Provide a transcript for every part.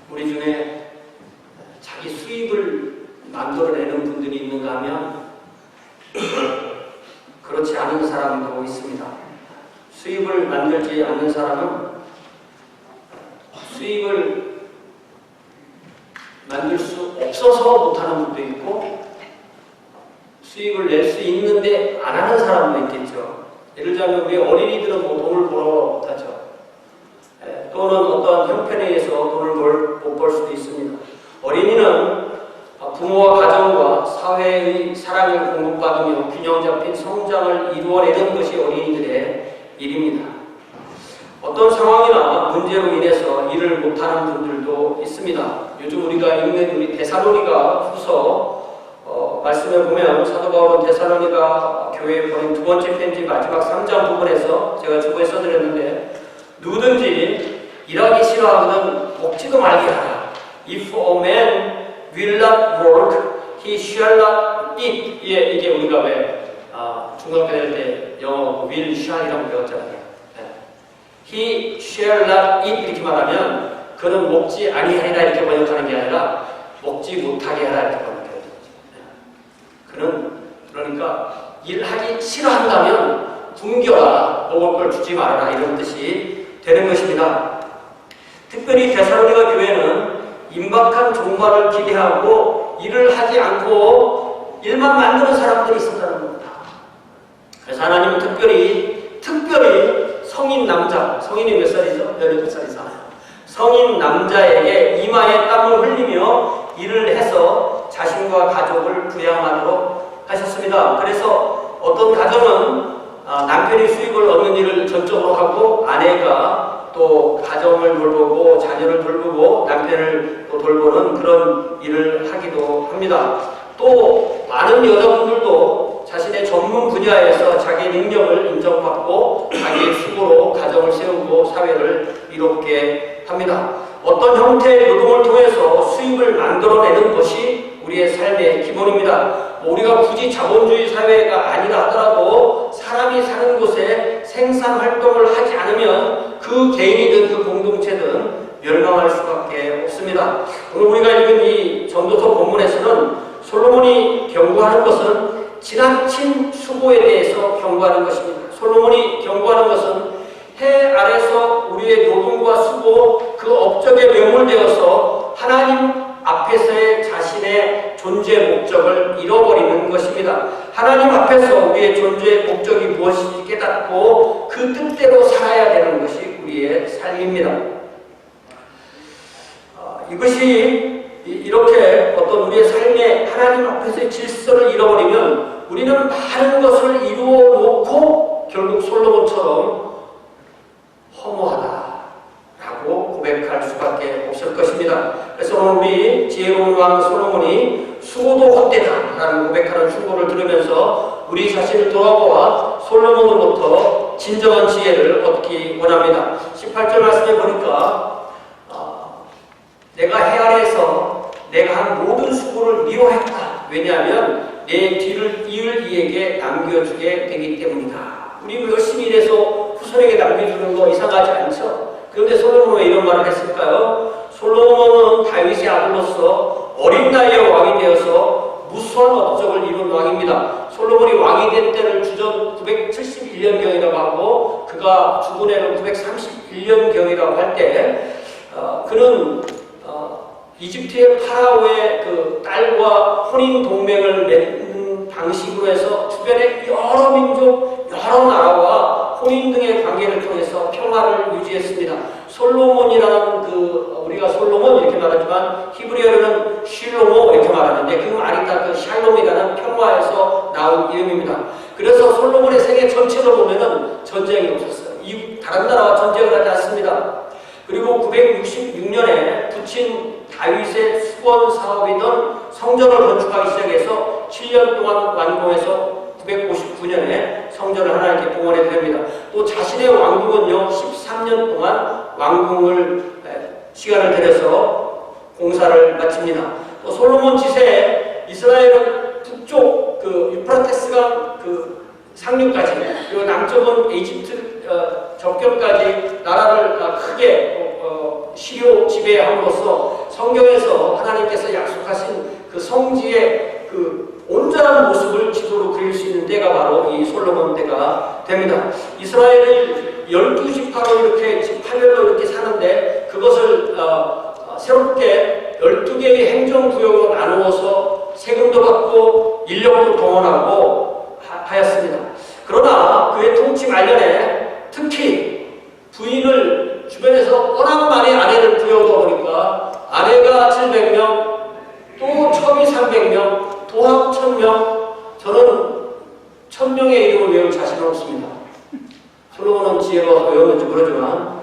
우리 중에 자기 수입을 만들어내는 분들이 있는가 하면 그렇지 않은 사람도 있습니다. 수입을 만들지 않는 사람은 수입을 만들 수 없어서 못하는 분도 있고 수입을 낼 수 있는데 안 하는 사람도 있겠죠. 예를 들자면 우리 어린이들은 뭐 돈을 벌어 못하죠. 또는 어떠한 형편에 의해서 돈을 못 벌 수도 있습니다. 어린이는 부모와 가정과 사회의 사랑을 공급받으며 균형 잡힌 성장을 이루어내는 것이 어린이들의 일입니다. 어떤 상황이나 문제로 인해서 일을 못하는 분들도 있습니다. 요즘 우리가 읽는 우리 데살로니가 후서 말씀에 보면 사도 바울은 데살로니가 교회에 보낸 두 번째 편지 마지막 3장 부분에서 제가 주보에 써드렸는데 누구든지 일하기 싫어하거든 먹지도 말게 하라. If a man will not work, he shall not eat. 이게 우리가 왜 중학교 다닐 때 영어 will, shall이라고 배웠잖아요. He shall not eat 이렇게 말하면 그는 먹지 아니하리라 이렇게 번역하는 게 아니라 먹지 못하게 하라 이렇게 번역해요. 그는 그러니까 일하기 싫어한다면 굶겨라, 먹을 걸 주지 말아라 이런 뜻이 되는 것입니다. 특별히 데살로니가 교회는 임박한 종말을 기대하고 일을 하지 않고 일만 만드는 사람들이 있었다는 겁니다. 그래서 하나님은 특별히 성인 남자, 성인이 몇 살이죠? 18살이잖아요. 성인 남자에게 이마에 땀을 흘리며 일을 해서 자신과 가족을 부양하도록 하셨습니다. 그래서 어떤 가정은 남편이 수입을 얻는 일을 전적으로 하고 아내가 또 가정을 돌보고 자녀를 돌보고 남편을 또 돌보는 그런 일을 하기도 합니다. 또 많은 여자분들도 자신의 전문 분야에서 자기의 능력을 인정받고 자기의 수고로 가정을 세우고 사회를 이롭게 합니다. 어떤 형태의 노동을 통해서 수입을 만들어내는 것이 우리의 삶의 기본입니다. 우리가 굳이 자본주의 사회가 아니라 하더라도 사람이 사는 곳에 생산활동을 하지 않으면 그 개인이든 그 공동체든 멸망할 수밖에 없습니다. 오늘 우리가 읽은 이 전도서 본문에서는 솔로몬이 경고하는 것은 지나친 수고에 대해서 경고하는 것입니다. 솔로몬이 경고하는 것은 해 아래서 우리의 노동과 수고 그 업적에 매몰되어서 하나님 앞에서의 자신의 존재 목적을 잃어버리는 것입니다. 하나님 앞에서 우리의 존재 목적이 무엇인지 깨닫고 그 뜻대로 살아야 되는 것이 우리의 삶입니다. 이것이 이렇게 어떤 우리의 삶에 하나님 앞에서의 질서를 잃어버리면 우리는 많은 것을 이루어 놓고 결국 솔로몬처럼 허무하다라고 고백할 수밖에 없을 것입니다. 그래서 오늘 우리 지혜로운 왕 솔로몬이 수고도 헛되다라는 고백하는 충고를 들으면서 우리 자신을 돌아보아 솔로몬으로부터 진정한 지혜를 얻기 원합니다. 18절 말씀에 보니까 내가 해 아래에서 내가 한 모든 수고를 미워했다. 왜냐하면 내 뒤를 이을 이에게 남겨주게 되기 때문이다. 우리 열심히 일해서 후손에게 남겨주는 거 이상하지 않죠? 그런데 솔로몬은 왜 이런 말을 했을까요? 솔로몬은 다윗의 아들로서 어린 나이에 왕이 되어서 무수한 업적을 이룬 왕입니다. 솔로몬이 왕이 된 때를 주전 971년경이라고 하고 그가 죽은 해는 931년경이라고 할 때 그는 이집트의 파라오의 그 딸과 혼인 동맹을 맺는 방식으로 해서 주변의 여러 민족, 여러 나라와 혼인 등의 관계를 통해서 평화를 유지했습니다. 솔로몬이라는 우리가 솔로몬 이렇게 말하지만 히브리어로는 쉴로모 이렇게 말하는데 그 말이 다 그 샬롬이라는 평화에서 나온 이름입니다. 그래서 솔로몬의 생애 전체로 보면은 전쟁이 없었어요. 다른 나라와 전쟁을 하지 않습니다. 그리고 966년에 부친 다윗의 수건 사업이던 성전을 건축하기 시작해서 7년 동안 완공해서 959년에 성전을 하나님께 봉헌하게 됩니다. 또 자신의 왕궁은요 13년 동안 왕궁을 시간을 들여서 공사를 마칩니다. 또 솔로몬 지세에 이스라엘은 북쪽 유프라테스강 상류까지 그리고 남쪽은 이집트 접경까지 나라를 크게 시료 지배함으로써 성경에서 하나님께서 약속하신 그 성지의 그 온전한 모습을 지도로 그릴 수 있는 때가 바로 이 솔로몬 때가 됩니다. 이스라엘을 12지파로 이렇게 지파별로 이렇게 사는데 그것을 새롭게 12개의 행정구역으로 나누어서 세금도 받고 인력도 동원하고 하였습니다. 그러나 그의 통치 말년에 특히 부인을 주변에서 워낙 많이 아내를 부여오다 보니까 아내가 700명, 또 첩이 300명, 도합 1000명, 저는 1000명의 이름을 외울 자신은 없습니다. 솔로몬은 지혜로워서 외웠는지 모르지만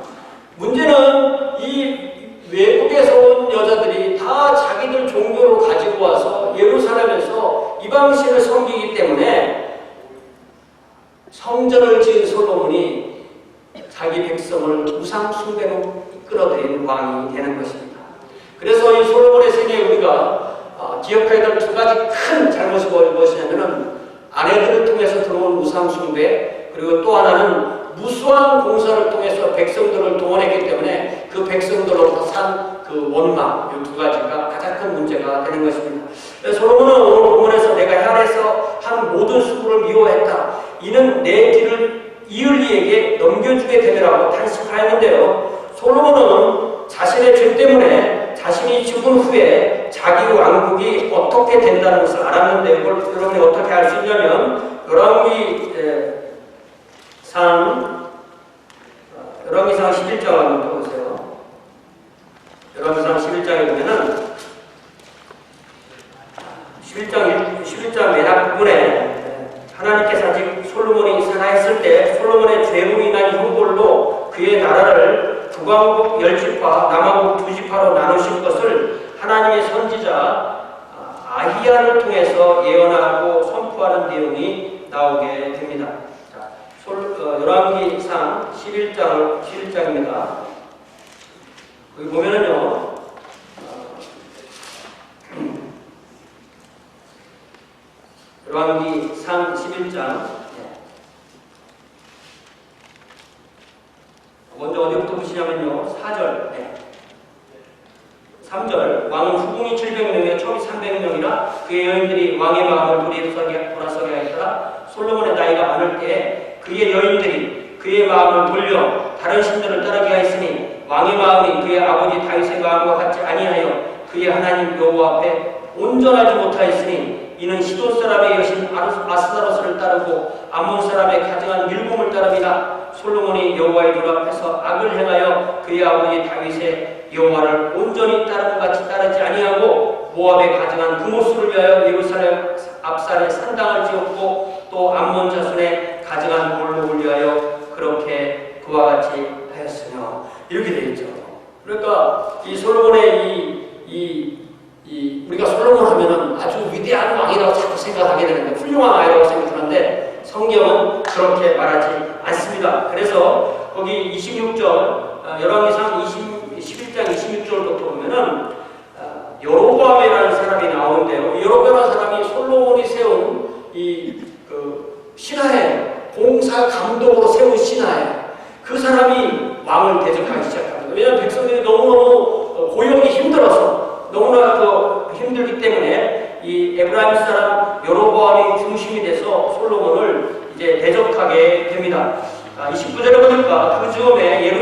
문제는 이 외국에서 온 여자들이 다 자기들 종교를 가지고 와서 예루살렘에서 이방신을 섬기기 때문에 성전을 지은 솔로몬이 자기 백성을 우상 숭배로 이끌어들인 왕이 되는 것입니다. 그래서 이 솔로몬의 생애에 우리가 기억해야 될 두 가지 큰 잘못이 무엇이냐면 아내들을 통해서 들어온 우상 숭배, 그리고 또 하나는 무수한 공사를 통해서 백성들을 동원했기 때문에 그 백성들로부터 산 그 원망, 이 두 가지가 가장 큰 문제가 되는 것입니다. 솔로몬은 오늘 본문에서 내가 헬에서 한 모든 수고를 미워했다. 이는 내 길을 이을리에게 넘겨주게 되리라고 탄식하였는데요. 솔로몬은 자신의 죄 때문에 자신이 죽은 후에 자기 왕국이 어떻게 된다는 것을 알았는데 이걸 여러분이 어떻게 알 수 있냐면 열왕기상 11장 한번 보세요. 열왕기상 11장에 보면은 11장 맨 앞부분에 하나님께서 아직 솔로몬이 살아있을 때 솔로몬의 죄로 인한 형벌로 그의 나라를 북왕국 10지파, 남왕국 2지파로 나누실 것을 하나님의 선지자 아히야를 통해서 예언하고 선포하는 내용이 나오게 됩니다. 열왕기상 11장입니다. 여기 보면은요, 열왕기상 11장. 먼저 어디부터 보시냐면요, 4절. 3절. 왕은 후궁이 700명이요, 첩이 300명이라 그의 여인들이 왕의 마음을 돌아서게 하였더라. 솔로몬의 나이가 많을 때에 그의 여인들이 그의 마음을 돌려 다른 신들을 따르게 하였으니 왕의 마음이 그의 아버지 다윗의 마음과 같지 아니하여 그의 하나님 여호와 앞에 온전하지 못하였으니 이는 시돈 사람의 여신 아스다로스를 따르고 암몬 사람의 가증한 밀곰을 따릅니다. 솔로몬이 여호와의 눈 앞에서 악을 행하여 그의 아버지 다윗의 여호와를 온전히 따르는 같이 따르지 아니하고 모압의 가증한 금오수를 위하여 예루살렘 앞산에 산당을 지었고 또 암몬 자손의 가증한 몰록을 위하여 그렇게 그와 같이 하였으며 이렇게 되어 있죠. 그러니까 이 솔로몬의 우리가 솔로몬 하면은 아주 위대한 왕이라고 자꾸 생각하게 되는데 훌륭한 왕이라고 생각하는데 성경은 그렇게 말하지 않습니다. 그래서 거기 26절 열왕기상 11장 26절부터 보면은 여로보암이라는 사람이 나오는데요. 여로보암이라는 사람이 솔로몬이 세운 신하에 공사 감독으로 세운 신하에 그 사람이 왕을 대적하기 시작합니다. 왜냐하면 백성들이 너무너무 고용이 힘들어서 너무나 힘들기 때문에 이 에브라임 사람 여로보암이 중심이 돼서 솔로몬을 이제 대적하게 됩니다. 29절에 보니까 그 즈음에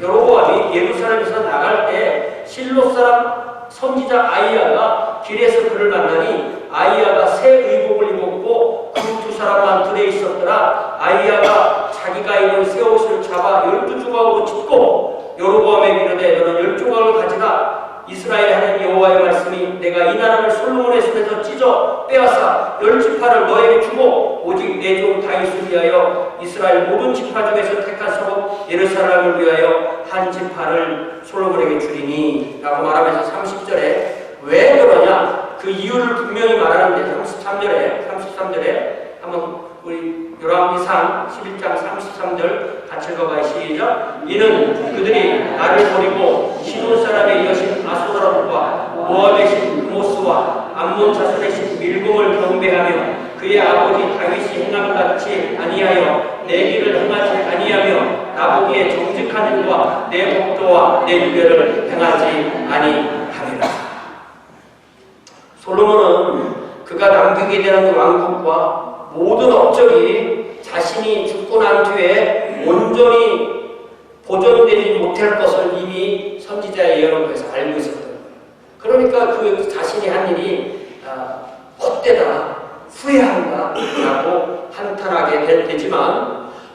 여로보암이 예루살렘에서 나갈 때 실로 사람 선지자 아히야가 길에서 그를 만나니 아히야가 새 의복을 입었고 그 두 사람만 들에 있었더라. 아히야가 자기가 입은 새 옷을 잡아 12조각으로 찢고 여로보암에게 이르되 너는 10조각을 가지라. 이스라엘 하나님 여호와의 말씀이 내가 이 나라를 솔로몬의 손에서 찢어 빼앗아 10지파를 너에게 주고 오직 내 종 다윗을 위하여 이스라엘 모든 지파 중에서 택한 성읍 예루살렘을 위하여 한 지파를 솔로몬에게 주리니 라고 말하면서 30절에 왜 그러냐 그 이유를 분명히 말하는데 33절에 한번 우리 열왕기상 11장 33절 같이 읽어봐요. 시작. 이는 그들이 나를 버리고 시돈 사람의 여신 아소라롯과 모압의 신 모스와 암몬 자손의 신 밀곰을 경배하며 그의 아버지 다윗이 행함 같이 아니하여 내 길을 행하지 아니하며 나보기에 정직한 일과 내 법도와 여호와 내 율례를 행하지 아니하리라. 솔로몬은 그가 남기게 되는 왕국과 모든 업적이 자신이 죽고 난 뒤에 온전히 보존되지 못할 것을 이미 선지자의 예언에서 알고 있었던 거예요. 그러니까 그 자신이 한 일이 헛되다, 후회한다 라고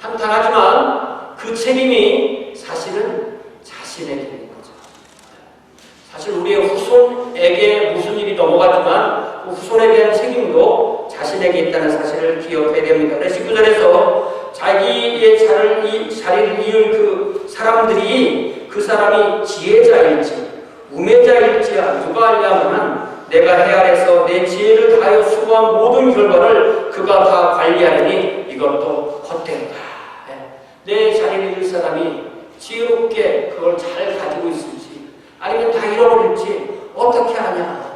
한탄하지만 그 책임이 사실은 자신에게 있는 거죠. 사실 우리의 후손에게 무슨 일이 넘어가지만 그 후손에 대한 책임도 자신에게 있다는 사실을 기억해야 됩니다. 그래서 19절에서 자기의 자리를 이을 그 사람들이 그 사람이 지혜자일지 우매자일지 누가 알냐면 내가 해 아래서 내 지혜를 다하여 수고한 모든 결과를 그가 다 관리하려니 이것도 헛되다. 내 자리를 이을 사람이 지혜롭게 그걸 잘 가지고 있을지 아니면 다 잃어버릴지 어떻게 하냐.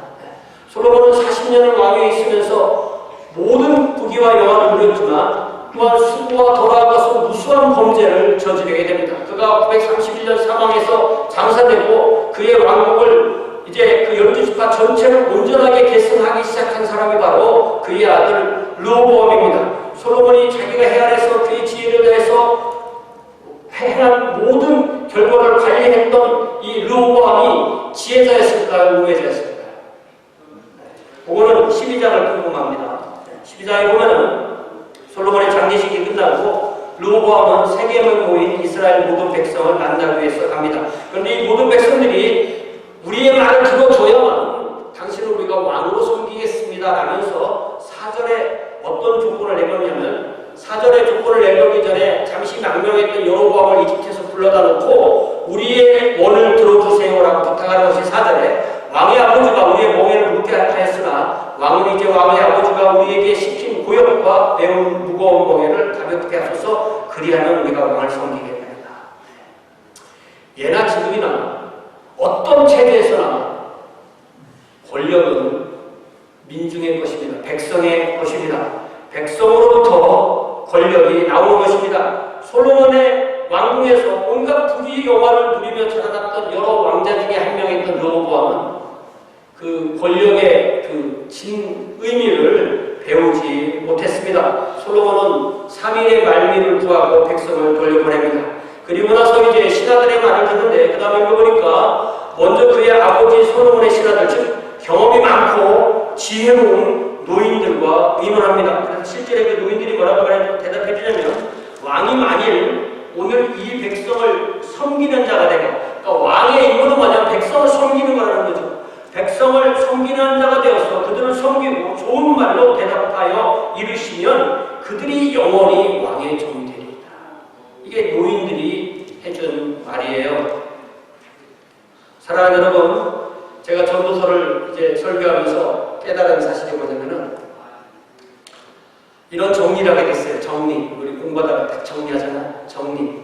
솔로몬은 40년을 왕위에 있으면서 모든 부귀와 영화를 누렸지만 또한 수고와 돌아가서 무수한 범죄를 저지르게 됩니다. 그가 931년 사망해서 장사되고 그의 왕국을 이제 그 열두 지파 전체를 온전하게 계승하기 시작한 사람이 바로 그의 아들 르호보암입니다. 솔로몬이 자기가 헤아려서 그의 지혜를 다해서 행한 모든 결과를 관리했던 이 르호보암이 지혜자였을까요? 우매자였을까요? 그거는 12장을 궁금합니다. 12장에 보면은 솔로몬의 장례식이 끝나고 르호보암은 세겜에 모인 이스라엘 모든 백성을 만나기 위해서 갑니다. 그런데 이 모든 백성들이 우리의 말을 들어줘야만 당신을 우리가 왕으로 섬기겠습니다 라면서 4절에 어떤 조건을 내걸냐면 4절에 조건을 내걸기 전에 잠시 망명했던 여로보암을 이집트에서 불러다 놓고 우리의 원을 들어주세요라고 부탁하는 것이 4절에 왕의 아버지가 우리의 멍에를 묻게 하였으나 왕은 이제 왕의 아버지가 우리에게 시킨 고역과 매우 무거운 멍에를 가볍게 하소서 그리하면 우리가 왕을 섬기겠나이다. 예나 지금이나 어떤 체제에서나 권력은 민중의 것입니다. 백성의 것입니다. 백성으로부터 권력이 나오는 것입니다. 솔로몬의 왕궁에서 온갖 부귀 영화를 누리며 자라났던 여러 왕자 중에 한 명이었던 르호보암은 그 권력의 그 진 의미를 배우지 못했습니다. 솔로몬은 3일의 말미를 구하고 백성을 돌려보냅니다. 그리고 나서 이제 신하들의 말을 듣는데 그 다음에 읽어보니까 먼저 그의 아버지 솔로몬의 신하들 즉 경험이 많고 지혜로운 노인들과 의논합니다. 그래서 실제로 그 노인들이 뭐라고 대답해 주냐면 왕이 만일 오늘 이 백성을 섬기는 자가 되고 그러니까 왕의 임무는 뭐냐면 백성을 섬기는 거라는 거죠. 백성을 섬기는 자가 되어서 그들을 섬기고 좋은 말로 대답하여 이루시면 그들이 영원히 왕의 종이 되리이다. 이게 노인들이 해준 말이에요. 사랑하는 여러분, 제가 전도서를 이제 설교하면서 깨달은 사실이 뭐냐면은 이런 정리를 하게 됐어요. 정리. 우리 공부하다가 딱 정리하잖아. 정리.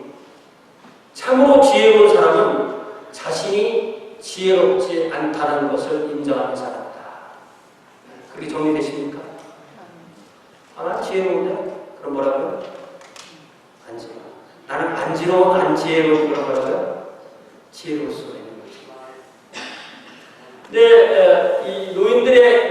참으로 지혜로운 사람은 자신이 지혜롭지 않다는 것을 인정하는 사람이다. 그렇게 정리되십니까? 난 지혜로운데? 그럼 뭐라고요? 안 지혜로워. 나는 안 지혜로운, 안 지혜로운 그런 거라고요? 지혜로울 수가 있는 거죠. 근데 이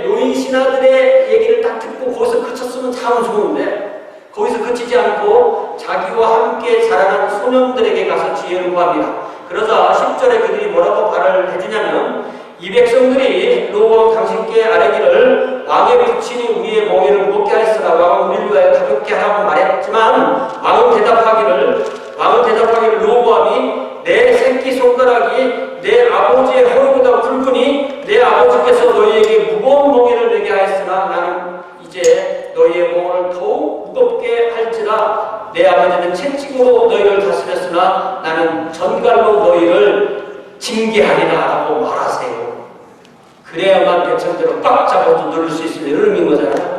노인 신하들의 얘기를 딱 듣고 거기서 그쳤으면 참 좋은데 거기서 그치지 않고 자기와 함께 자라난 소년들에게 가서 지혜를 구합니다. 그러자 10절에 그들이 뭐라고 말을 해주냐면 이 백성들이 르호보암 당신께 아뢰기를 왕의 부친이 우리의 멍에를 무겁게 하였으나 왕은 우리를 위하여 가볍게 하라고 말했지만 왕은 대답하기를 르호보암이 내 새끼 손가락이 내 아버지의 허리보다 굵으니 내 아버지께서 너희에게 무거운 멍에를 내게 하였으나 나는 이제 너희의 멍을 더욱 무겁게 할지라 내 아버지는 채찍으로 너희를 다스렸으나 나는 전갈로 너희를 징계하리라 라고 말하세요. 그래야만 백성들을 꽉 잡아도 누를 수 있으면 이런 의미인 거잖아요.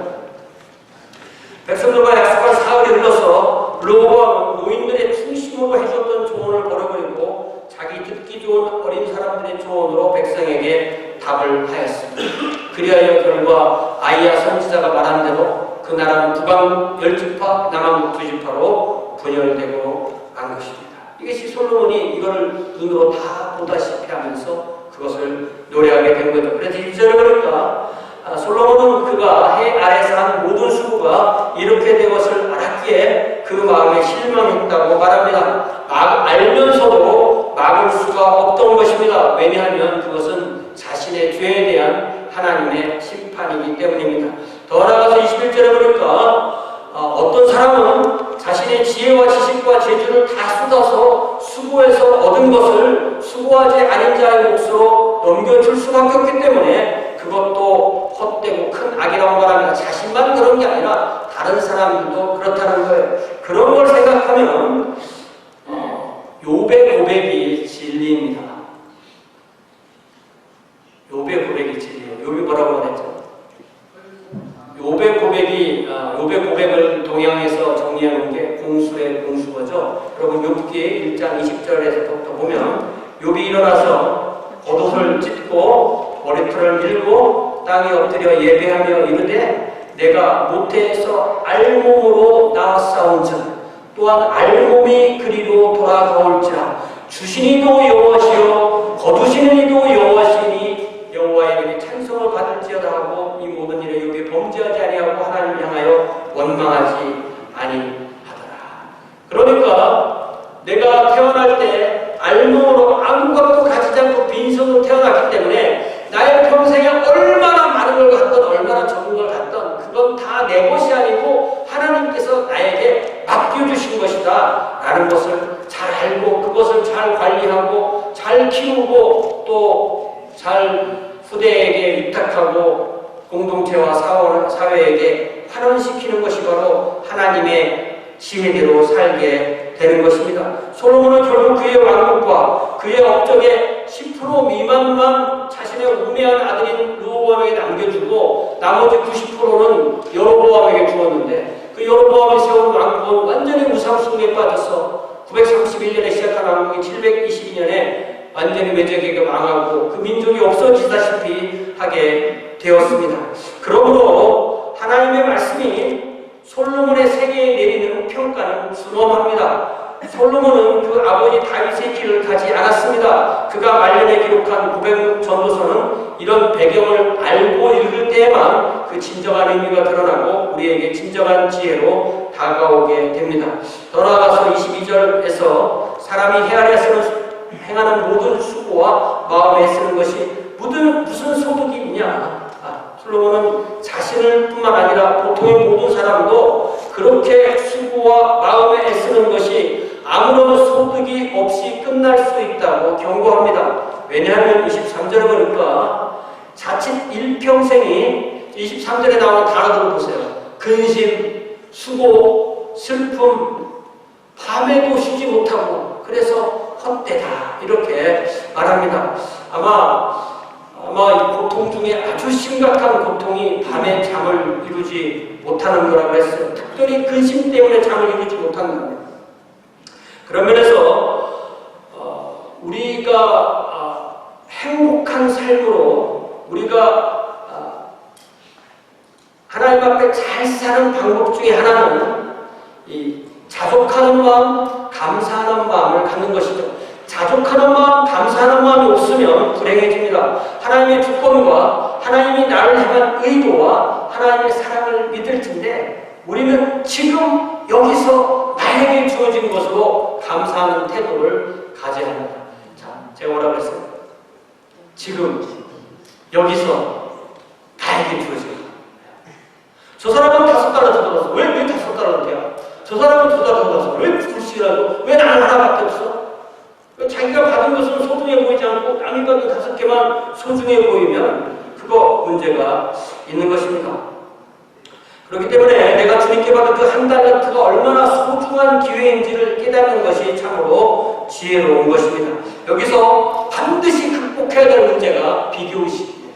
백성들과 약속한 사흘이 흘러서 르호보암은 노인들의 중심으로 해줬던 조언을 버려버리고 자기 듣기 좋은 어린 사람들의 조언으로 백성에게 답을 하였습니다. 그리하여 결과 아이야 선지자가 말한 대로 그 나라는 북왕 10지파, 남왕 2지파로 분열되고 간 것입니다. 이것이 솔로몬이 이거를 눈으로 다 보다시피 하면서 그것을 노래하게 된 거죠. 그래서 1절에 보니까 솔로몬은 그가 해 아래서 한 모든 수고가 이렇게 된 것을 알았기에 그 마음에 실망했다고 말합니다. 알면서도 막을 수가 없던 것입니다. 왜냐하면 그것은 자신의 죄에 대한 하나님의 심판이기 때문입니다. 더 나아가서 21절에 보니까 어떤 사람은 자신의 지혜와 지식과 재주를 다 쏟아서 수고해서 얻은 것을 수고하지 않은 자의 몫으로 넘겨줄 수밖에 없기 때문에 그것도 헛되고 큰 악이라고 말합니다. 자신만 그런 게 아니라 다른 사람들도 그렇다는 거예요. 그런 걸 생각하면 욥의 고백이 진리입니다. 욥의 고백이 진리예요. 욥이 뭐라고 말했죠? 욥의 고백을 동양에서 정리해 놓은 게 공수의 공수거죠. 여러분 욥기 1장 20절에서부터 보면 욥이 일어나서 겉옷을 찢고 머리털을 밀고 땅에 엎드려 예배하며 이르되 내가 모태에서 알몸으로 나왔사온즉 또한 알몸이 그리로 돌아가올지라 주신 이도 여호와시요 거두시는 이도 여호와시니 여호와에게 찬송을 받을지어다 하고 이 모든 일에 욥이 범죄하지 아니하고 하나님을 향하여 원망하지 아니하더라. 그러니까 내가 태어날 때 알몸으로 아무것도 가지지 않고 빈손으로 태어났기 때문에 나의 평생에 얼마나 많은 걸 갖던 얼마나 적은 걸 갖던 그건 다 내 것이 아니고 하나님께서 나에게 맡겨주신 것이다 라는 것을 잘 알고 그것을 잘 관리하고 잘 키우고 또 잘 후대에게 위탁하고 공동체와 사회에게 환원시키는 것이 바로 하나님의 지혜대로 살게 되는 것입니다. 솔로몬은 결국 그의 왕국과 그의 업적의 10% 미만만 자신의 우매한 아들인 르호보암에게 남겨주고 나머지 90%는 여로보암에게 주었는데 그 여로보암이 세운 왕국은 완전히 우상숭배에 빠져서 931년에 시작한 왕국이 722년에 완전히 매적에게 망하고 그 민족이 없어지다시피 하게 되었습니다. 그러므로 하나님의 말씀이 솔로몬의 생애에 내리는 평가는 순엄합니다. 솔로몬은 그 아버지 다윗의 길을 가지 않았습니다. 그가 말년에 기록한 고백 전도서는 이런 배경을 알고 읽을 때에만 그 진정한 의미가 드러나고 우리에게 진정한 지혜로 다가오게 됩니다. 더 나아가서 22절에서 사람이 해 아래에서는 행하는 모든 수고와 마음에 쓰는 것이 무슨 소득이 있냐. 솔로몬은 자신을 뿐만 아니라 보통의 모든 사람도 그렇게 수고와 마음에 애쓰는 것이 아무런 소득이 없이 끝날 수 있다고 경고합니다. 왜냐하면 23절에 보니까 자칫 일평생이 23절에 나오는 단어들을 보세요. 근심, 수고, 슬픔, 밤에도 쉬지 못하고 그래서 헛되다 이렇게 말합니다. 아마 이 고통 중에 아주 심각한 고통이 밤에 잠을 이루지 못하는 거라고 했어요. 특별히 근심 때문에 잠을 이루지 못하는 거예요. 그런 면에서 우리가 행복한 삶으로 우리가 하나님 앞에 잘 사는 방법 중에 하나는 이 자족하는 마음, 감사하는 마음을 갖는 것이죠. 자족하는 마음, 감사하는 마음이 없으면 불행해집니다. 하나님의 주권과 하나님이 나를 향한 의도와 하나님의 사랑을 믿을 텐데 우리는 지금 여기서 나에게 주어진 것으로 감사하는 태도를 가져야 합니다. 자, 제가 뭐라고 했어요? 지금 여기서 나에게 주어진 것. 저 사람은 5달러 더 받았어. 왜 5달러 돼요? 저 사람은 2달러 더 받았어. 왜 불씨라도? 왜 나는 하나밖에 없어? 자기가 받은 것은 소중해 보이지 않고 남이 받은 5개만 소중해 보이면 그거 문제가 있는 것입니다. 그렇기 때문에 내가 주님께 받은 그 한 달란트가 얼마나 소중한 기회인지를 깨닫는 것이 참으로 지혜로운 것입니다. 여기서 반드시 극복해야 될 문제가 비교의식이에요.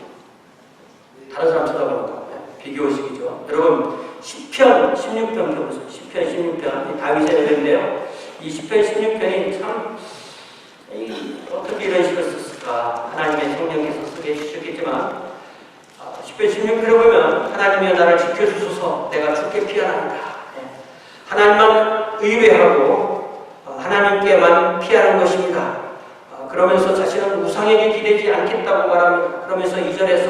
다른 사람 쳐다보는 거. 비교의식이죠. 여러분 10편 16편 펴보세요. 10편 16편 다윗의 노래인데요. 이 10편 16편이 참 어떻게 이런 식으로 썼을까? 하나님의 성령께서 쓰게 해주셨겠지만 10편 16편을 보면 하나님이여 나를 지켜주소서 내가 죽게 피하나이다. 하나님만 의뢰하고 하나님께만 피하는 것입니다. 그러면서 자신은 우상에게 기대지 않겠다고 그러면서 2절에서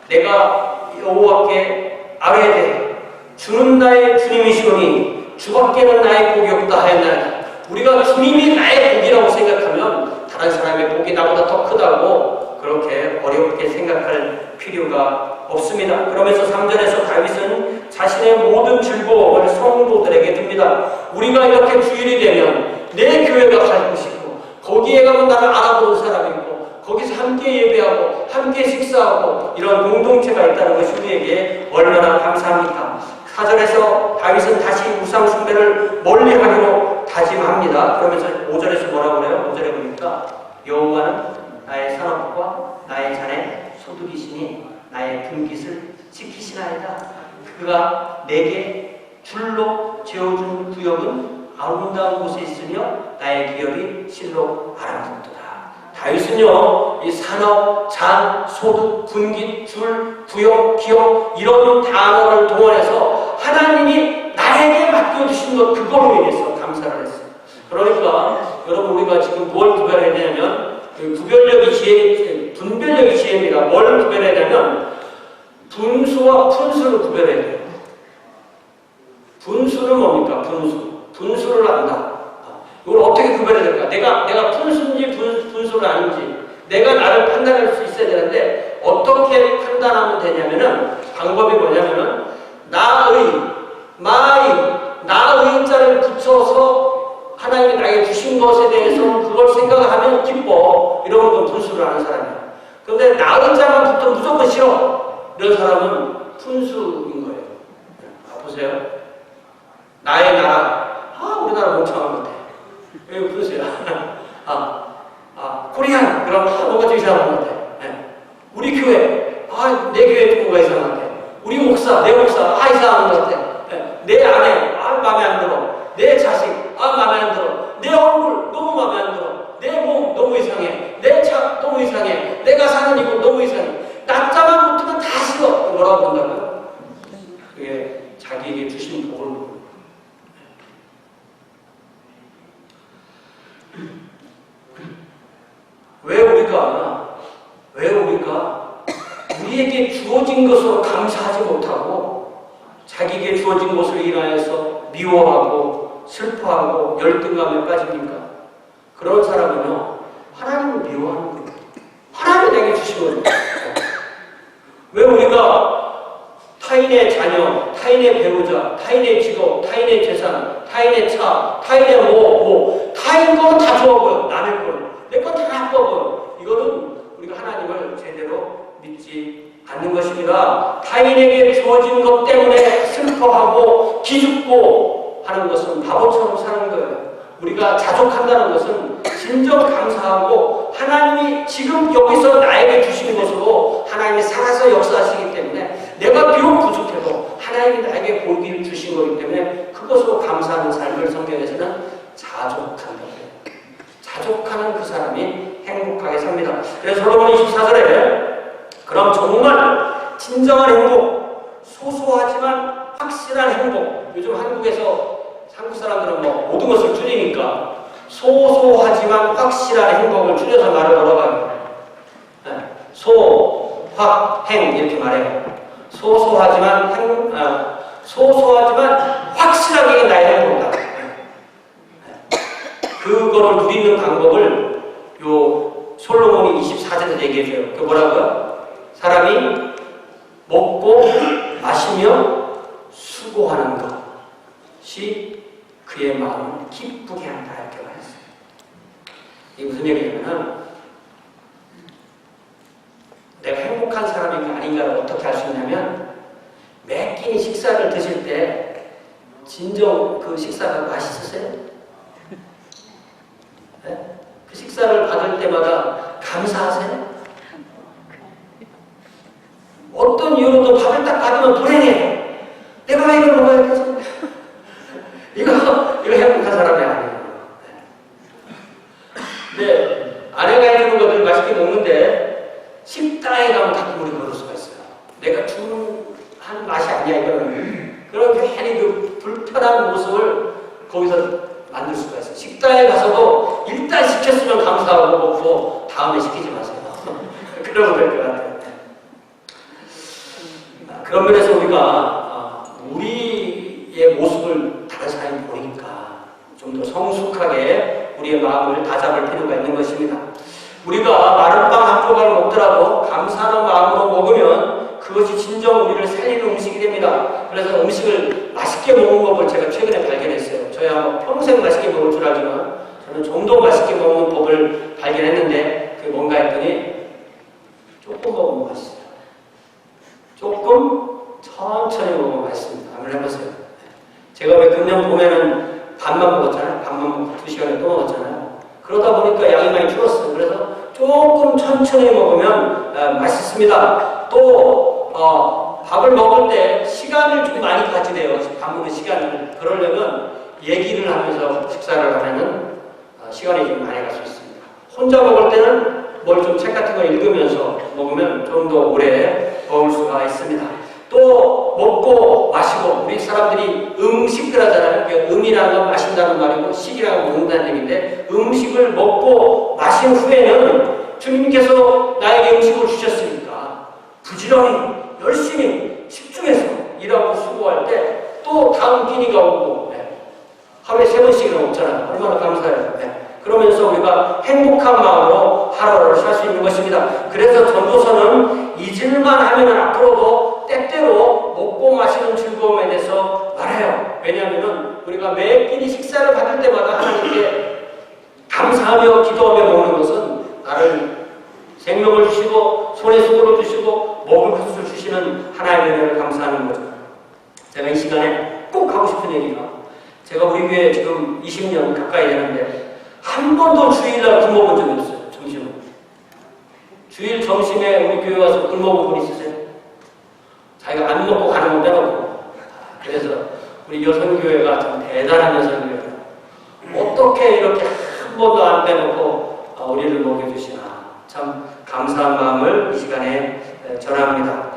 내가 여호와께 아뢰되 주는 나의 주님이시오니 주밖에는 나의 복이 없다 하였나니 우리가 주님이 나의 복이라고 생각하면 다른 사람의 복이 나보다 더 크다고 그렇게 어렵게 생각할 필요가 없습니다. 그러면서 3절에서 다윗은 자신의 모든 즐거움을 성도들에게 줍니다. 우리가 이렇게 주일이 되면 내 교회가 갈 것이고 거기에 가면 나를 알아보는 사람이 있고 거기서 함께 예배하고 함께 식사하고 이런 공동체가 있다는 것이 우리에게 얼마나 감사합니까? 4절에서 다윗은 다시 우상 숭배를 멀리하기로 다짐합니다. 그러면서 5절에서 뭐라고 그래요? 5절에 보니까 여호와는 나의 산업과 나의 잔에 소득이시니 나의 금깃을 지키시나이다. 그가 내게 줄로 재어준 구역은 아름다운 곳에 있으며 나의 기업이 실로 아름답도다. 다윗은요, 이 산업, 잔, 소득, 분깃, 줄, 구역, 기업 이런 단어를 동원해서 하나님이 나에게 맡겨주신 것 그걸로 인해서 감사를 했어요. 그러니까 여러분 우리가 지금 뭘 구별해야 되냐면 구별력이 지혜, 분별력이 지혜입니다. 뭘 구별해야 되냐면 분수와 푼수를 구별해야 돼요. 분수는 뭡니까? 분수를 안다. 이걸 어떻게 구별해야 될까? 내가 푼수인지 분수는 아닌지 내가 나를 판단할 수 있어야 되는데 어떻게 판단하면 되냐면은 방법이 뭐냐면은 나의 자를 붙여서 하나님이 나에게 주신 것에 대해서 그걸 생각하면 기뻐. 이런 건 분수를 아는 사람이야. 그런데 나의 자만 붙으면 무조건 싫어. 이런 사람은 푼수인 거예요. 보세요. 나의 나라. 우리나라 멍청한 것 같아. 이거 푼수야. 코리안. 그럼 뭔가 좀 이상한 것 같아. 네. 우리 교회. 내 교회 뭐가 이상한 것 같아. 우리 목사, 내 목사. 이상한 것 같아. 네. 내 아내. 마음에 안 들어. 내 자식. 마음에 안 들어. 내 얼굴. 너무 마음에 안 들어. 내 몸. 너무 이상해. 내 차. 너무 이상해. 내가 사는 이곳 너무 이상해. 낮자만 붙으면 다 싫어. 뭐라고 본다고요? 그게 자기에게 주신 복을 왜 우리가 우리에게 주어진 것으로 감사하지 못하고 자기에게 주어진 것을 인하여서 미워하고 슬퍼하고 열등감에 빠집니까? 그런 사람은요 하나님을 미워하는 거예요. 하나님이 내게 주신 거예요. 왜 우리가 타인의 자녀, 타인의 배우자, 타인의 직업, 타인의 재산, 타인의 차, 타인의 타인 건 다 좋아 보여. 남의 건. 내 건 다 나빠 보여. 이거는 우리가 하나님을 제대로 믿지 않는 것입니다. 타인에게 주어진 것 때문에 슬퍼하고 기죽고 하는 것은 바보처럼 사는 거예요. 우리가 자족한다는 것은 진정 감사하고 하나님이 지금 여기서 나에게 주신 것으로 하나님이 살아서 역사하시기 때문에 내가 비록 부족해도 하나님이 나에게 복을 주신 거기 때문에 그것으로 감사하는 삶을 성경에서는 자족한다고 해요. 자족하는 그 사람이 행복하게 삽니다. 그래서 솔로몬 24절에 그럼 정말 진정한 행복, 소소하지만 확실한 행복. 요즘 한국 사람들은 모든 것을 줄이니까 소소하지만 확실한 행복을 줄여서 말을 걸어가요. 행 이렇게 말해요. 소소하지만 확실하게 나의 행복이다. 그거를 누리는 방법을 요 솔로몬이 24절에서 얘기해줘요. 그 뭐라고요? 사람이 먹고 마시며 수고하는 것이 그의 마음을 기쁘게 한다 이렇게 말했어요. 이게 무슨 얘기냐면은 내가 행복한 사람인가 아닌가를 어떻게 알 수 있냐면 매 끼니 식사를 드실 때 진정 그 식사가 맛있으세요? 네? 그 식사를 받을 때마다 감사하세요? 어떤 이유로도 밥을 딱 받으면 불행해. 내가 왜 이걸 먹어야 되지? 이거 행복한 사람이 아니에요. 근데 아내가 해주는 것들 맛있게 먹는데 식당에 가면 가끔 우리 그럴 수가 있어요. 내가 주문한 맛이 아니야 이거는. 그런 괜히 그 불편한 모습을 거기서 만들 수가 있어요. 식당에 가서도 일단 시켰으면 감사하고 먹고 다음에 시키지 마세요. 그러면 될 것 같아요. 그런 면에서 우리가 우리의 모습을 다른 사람이 보니까 좀 더 성숙하게 우리의 마음을 다잡을 필요가 있는 것입니다. 우리가 마른 빵 한 조각을 먹더라도 감사하는 마음으로 먹으면 그것이 진정 우리를 살리는 음식이 됩니다. 그래서 음식을 맛있게 먹는 법을 제가 최근에 발견했어요. 저야 평생 맛있게 먹을 줄 알지만 저는 좀 더 맛있게 먹는 법을 발견했는데 그게 뭔가 했더니 조금 먹으면 맛있어요. 조금 천천히 먹으면 맛있습니다. 한번 해보세요. 제가 왜 금년 봄에는 밥만 먹었잖아요. 밥만 먹고 2시간에 또 먹었잖아요. 그러다 보니까 양이 많이 줄었어요. 그래서 조금 천천히 먹으면 맛있습니다. 또 밥을 먹을 때 시간을 좀 많이 가지래요. 밥 먹는 시간을. 그러려면 얘기를 하면서 식사를 하면은 시간이 좀 많이 갈 수 있습니다. 혼자 먹을 때는 뭘 좀 책 같은 거 읽으면서 먹으면 좀 더 오래 먹을 수가 있습니다. 또 먹고 마시고 우리 사람들이 음식들 하잖아요. 음이라는 건 마신다는 말이고 식이라는 건 먹는다는 얘기인데 음식을 먹고 마신 후에는 주님께서 나에게 음식을 주셨으니까 부지런히 열심히 집중해서 일하고 수고할 때 또 다음 끼니가 오고 하루에 3번씩이나 먹잖아요. 얼마나 감사해요. 그러면서 우리가 행복한 마음으로 하루를 살 수 있는 것입니다. 그래서 전도서는 잊을만 하면 앞으로도 때때로 먹고 마시는 즐거움에 대해서 말해요. 왜냐하면 우리가 매 끼니 식사를 받을 때마다 하나님께 감사하며 기도하며 먹는 것은 나를 생명을 주시고 손에 수고를 주시고 먹을 것을 주시는 하나님의 은혜를 감사하는 거죠. 제가 이 시간에 꼭 하고 싶은 얘기가 제가 우리 교회 지금 20년 가까이 되는데 한 번도 주일날 굶어본 적이 없어요. 점심을. 주일 점심에 우리 교회 와서 굶어본 분 있으세요? 자기가 안 먹고 가는 건 빼놓고. 그래서 우리 여성교회가 참 대단한 여성교회예요. 어떻게 이렇게 한 번도 안 빼놓고 우리를 먹여주시나. 참 감사한 마음을 이 시간에 전합니다.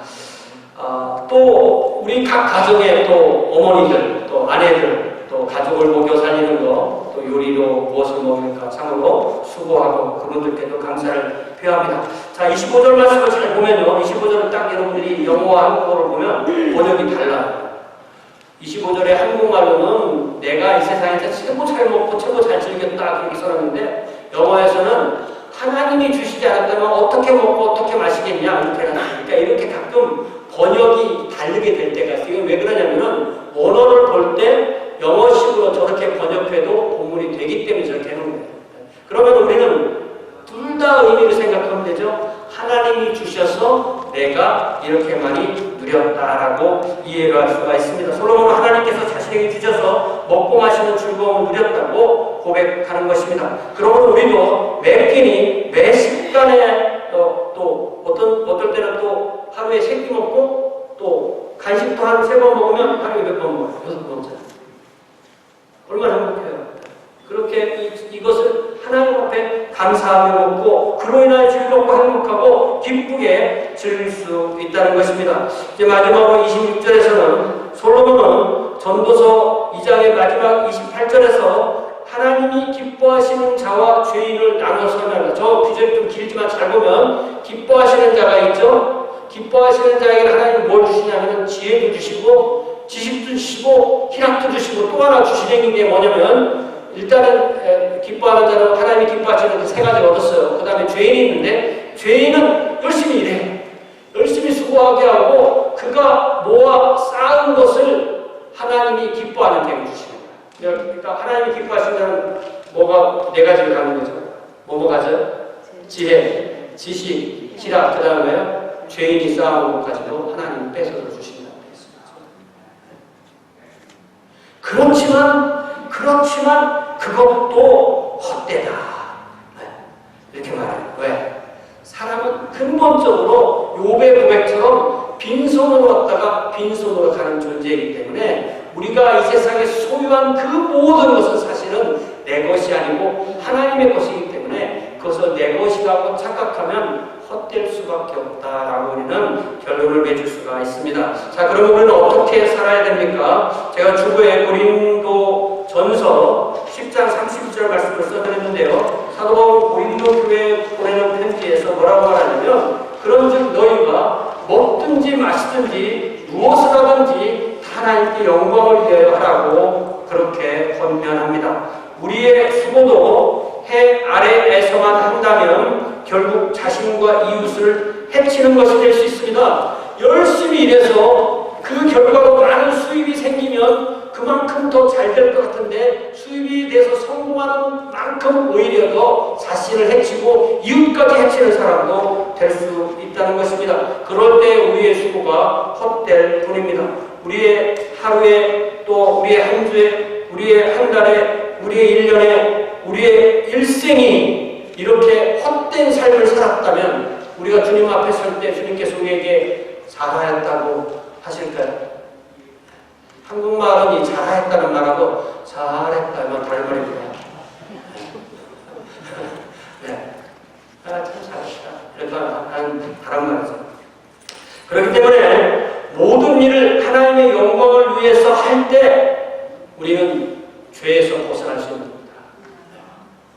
또 우리 각 가정의 또 어머니들, 또 아내들, 또 가족을 먹여 살리는 거, 또 요리로 무엇을 먹을까 참으로 수고하고 그분들께도 감사를 표합니다. 자, 25절 말씀을 잘 보면요. 25절은 딱 여러분들이 영어와 한국어를 보면 번역이 달라요. 25절의 한국말로는 내가 이 세상에서 최고 잘 먹고 최고 잘 즐겼다 그렇게 써놨는데 영어에서는 하나님이 주시지 않았다면 어떻게 먹고 어떻게 마시겠냐 이렇게 해놨어요. 그러니까 이렇게 가끔 번역이 다르게 될 때가 있어요. 왜 그러냐면은 원어를 볼 때 영어식으로 저렇게 번역해도 본문이 되기 때문에 저렇게 해놓은 거예요. 그러면 우리는 둘 다 의미를 생각하면 되죠. 하나님이 주셔서 내가 이렇게 많이 누렸다라고 이해를 할 수가 있습니다. 솔로몬은 하나님께서 자신에게 주셔서 먹고 마시는 즐거움을 누렸다고 고백하는 것입니다. 그러므로 우리도 매 끼니 매 식단에 또 어떨 때는 또 하루에 3끼 먹고 또 간식도 한 3번 먹으면 하루에 몇 번 먹어요? 6번째. 얼마나 행복해요. 그렇게 이것을 하나님 앞에 감사하며 먹고 그로 인하여 즐겁고 행복하고 기쁘게 즐길 수 있다는 것입니다. 이제 마지막으로 26절에서는 솔로몬은 전도서 2장의 마지막 28절에서 하나님이 기뻐하시는 자와 죄인을 나눠 설명합니다. 저 구절이 좀 길지만 잘 보면 기뻐하시는 자가 있죠. 기뻐하시는 자에게 하나님은 뭘 주시냐면 지혜도 주시고 지식도 주시고 희락도 주시고 또 하나 주시는 게 뭐냐면 일단은 기뻐하는 자는 하나님이 기뻐하시는 그 3가지 얻었어요. 그 다음에 죄인이 있는데 죄인은 열심히 일해요. 열심히 수고하게 하고 그가 모아 쌓은 것을 하나님이 기뻐하는 대로 주시는 거예요. 그러니까 하나님이 기뻐하시는 자는 뭐가 4가지를 갖는 거죠. 뭐뭐 가져요? 지혜, 지식, 희락, 그 다음에 죄인이 쌓아온 것까지도 하나님이 뺏어서 주신다고 했습니다. 그렇지만 그것도 헛되다. 이렇게 말해요. 왜? 사람은 근본적으로 욥의 고백처럼 빈손으로 왔다가 빈손으로 가는 존재이기 때문에 우리가 이 세상에 소유한 그 모든 것은 사실은 내 것이 아니고 하나님의 것이기 때문에 그것을 내 것이라고 착각하면 헛될 수밖에 없다라고 우리는 결론을 맺을 수가 있습니다. 자, 그러면 우리는 어떻게 살아야 됩니까? 제가 주보에 고린도 전서 10장 11장 32절 말씀을 써드렸는데요. 사도 바울은 고린도 교회에 보내는 편지에서 뭐라고 말하냐면, 그런즉 너희가 먹든지 마시든지 무엇을 하든지 다 하나님께 영광을 위하여 하라고 그렇게 권면합니다. 우리의 수고도 해 아래에서만 한다면 결국 자신과 이웃을 해치는 것이 될 수 있습니다. 열심히 일해서 그 결과로 많은 수입이 생기면 그만큼 더 잘 될 것 같은데, 수입이 돼서 성공하는 만큼 오히려 더 자신을 해치고 이웃까지 해치는 사람도 될 수 있다는 것입니다. 그럴 때 우리의 수고가 헛될 뿐입니다. 우리의 하루에, 또 우리의 한 주에, 우리의 한 달에, 우리의 1년에, 우리의 일생이 이렇게 헛된 삶을 살았다면 우리가 주님 앞에 설 때 주님께서 우리에게 잘하였다고 하실까요? 한국말은 이 잘하였다는 말하고 잘했다 뭐 다른 말입니다. 네. 참 잘했다. 이렇게 하는 다른 말이죠. 그렇기 때문에 모든 일을 하나님의 영광을 위해서 할 때 우리는 죄에서 벗어날 수 있는 겁니다.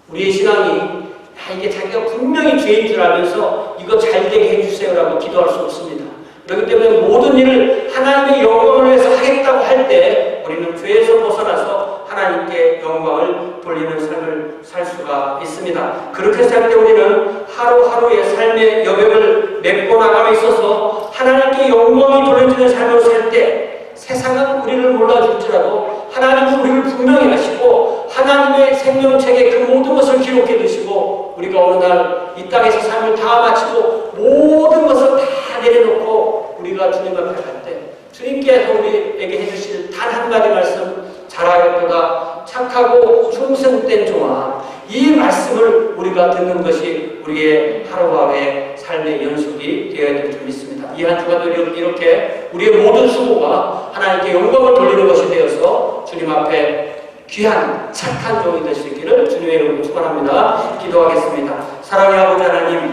우리의 신앙이 이게 자기가 분명히 죄인 줄 알면서 이거 잘 되게 해주세요라고 기도할 수 없습니다. 그렇기 때문에 모든 일을 하나님의 영광을 위해서 하겠다고 할 때 우리는 죄에서 벗어나서 하나님께 영광을 돌리는 삶을 살 수가 있습니다. 그렇게 살 때 우리는 하루하루의 삶의 여백을 메꿔 나감에 있어서 하나님께 영광이 돌려지는 삶을 살 때 세상은 우리를 몰라줄지라도 하나님은 우리를 분명히 아시고 하나님의 생명책에 그 모든 것을 기록해 두시고, 우리가 어느 날 이 땅에서 삶을 다 마치고 모든 것을 다 내려놓고 우리가 주님 앞에 갈 때 주님께서 우리에게 해주실 단 한마디 말씀, 잘하였도다 착하고 충성된 종아, 이 말씀을 우리가 듣는 것이 우리의 하루하루의 삶의 연속이 되어야 될 줄 믿습니다. 이 한 주간도 이렇게 우리의 모든 수고가 하나님께 영광을 돌리는 것이 되어서 주님 앞에 귀한 착한 종이 될 수 있기를 주님의 이름으로 축원합니다. 기도하겠습니다. 사랑의 아버지 하나님,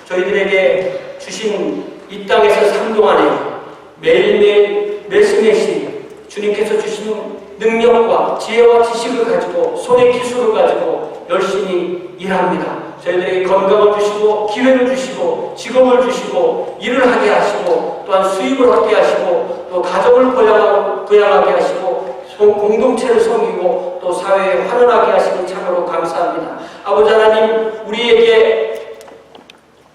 저희들에게 주신 이 땅에서 삶 동안에 매일매일 매일매일 주님께서 주신 능력과 지혜와 지식을 가지고 손의 기술을 가지고 열심히 일합니다. 저희들에게 건강을 주시고 기회를 주시고 직업을 주시고 일을 하게 하시고 또한 수입을 얻게 하시고 또 가정을 부양하게 하시고 공동체를 섬기고 또 사회에 환원하게 하시니 참으로 감사합니다. 아버지 하나님, 우리에게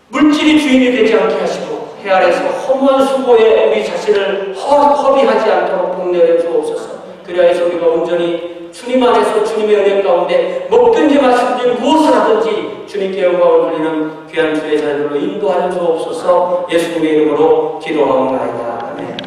물질이 주인이 되지 않게 하시고 해 아래서 허무한 수고에 우리 자신을 허비하지 않도록 복내려 주옵소서. 그리하여서 우리가 온전히 주님 안에서 주님의 은혜 가운데 먹든지 마시든지 무엇을 하든지 주님께 영광을 돌리는 귀한 주의 자녀로 인도하여 주옵소서. 예수님의 이름으로 기도하옵나이다. 아멘.